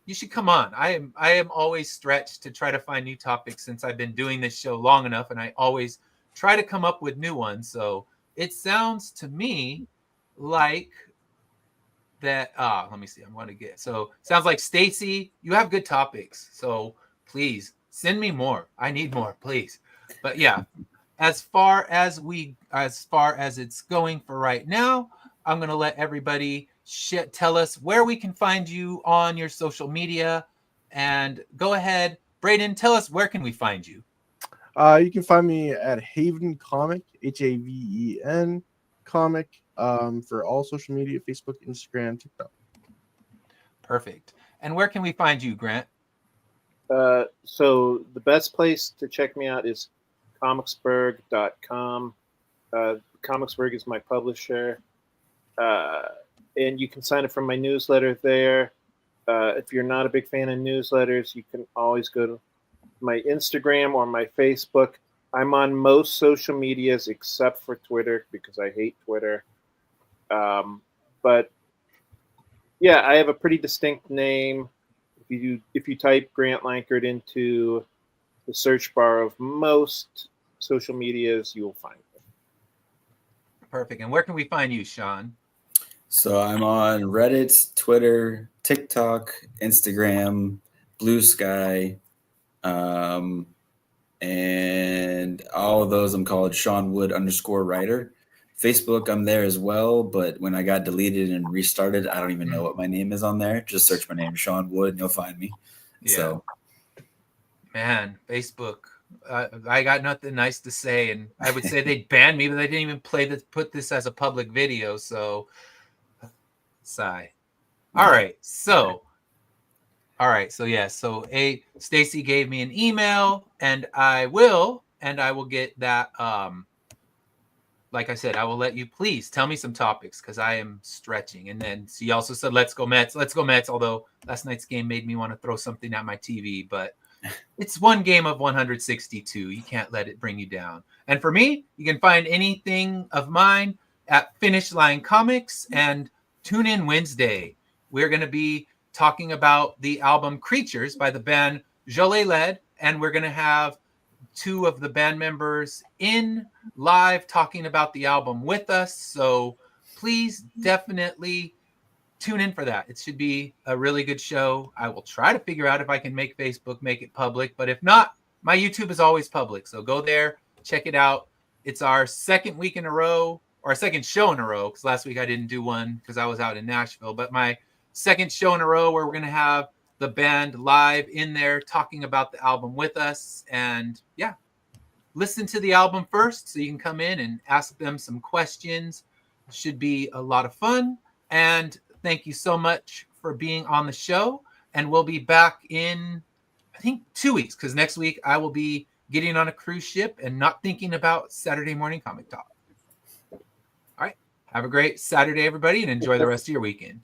should come on. I am always stretched to try to find new topics since I've been doing this show long enough, and I always try to come up with new ones. So it sounds to me like that. Let me see. I'm going to get. So sounds like Stacy, you have good topics. So please send me more. I need more, please. But yeah, as far as it's going for right now, I'm going to let everybody tell us where we can find you on your social media. And go ahead, Braden, tell us where can we find you? You can find me at Haven Comic, Haven Comic, for all social media, Facebook, Instagram, TikTok. Perfect. And where can we find you, Grant? So the best place to check me out is comicsburg.com. Comicsburg is my publisher. And you can sign up for my newsletter there. If you're not a big fan of newsletters, you can always go to my Instagram or my Facebook. I'm on most social medias except for Twitter because I hate Twitter. But yeah, I have a pretty distinct name. If you type Grant Lankert into the search bar of most social medias, you will find it. Perfect. And where can we find you, Sean? So I'm on Reddit, Twitter, TikTok, Instagram, Blue Sky, and all of those I'm called Sean Wood _writer. Facebook, I'm there as well, but when I got deleted and restarted, I don't even know what my name is on there. Just search my name, Sean Wood, and you'll find me. Yeah. So, man, Facebook. I got nothing nice to say, and I would say they'd ban me, but they didn't even put this as a public video. So, sigh. All right, so yeah, so Stacy gave me an email, and I will get that. Like I said, I will let you please tell me some topics because I am stretching. And then she also said, "Let's go Mets, let's go Mets." Although last night's game made me want to throw something at my TV, but it's one game of 162. You can't let it bring you down. And for me, you can find anything of mine at Finish Line Comics, and tune in Wednesday. We're going to be talking about the album Creatures by the band Jolie Led, and we're going to have two of the band members in live talking about the album with us. So please definitely tune in for that. It should be a really good show. I will try to figure out if I can make Facebook make it public, but if not, my YouTube is always public. So go there, check it out. It's our second week in a row, or our second show in a row, because last week I didn't do one because I was out in Nashville, but my second show in a row where we're going to have the band live in there talking about the album with us. And yeah, listen to the album first so you can come in and ask them some questions. Should be a lot of fun. And thank you so much for being on the show. And we'll be back in, I think, 2 weeks, because next week I will be getting on a cruise ship and not thinking about Saturday morning comic talk. All right. Have a great Saturday, everybody, and enjoy the rest of your weekend.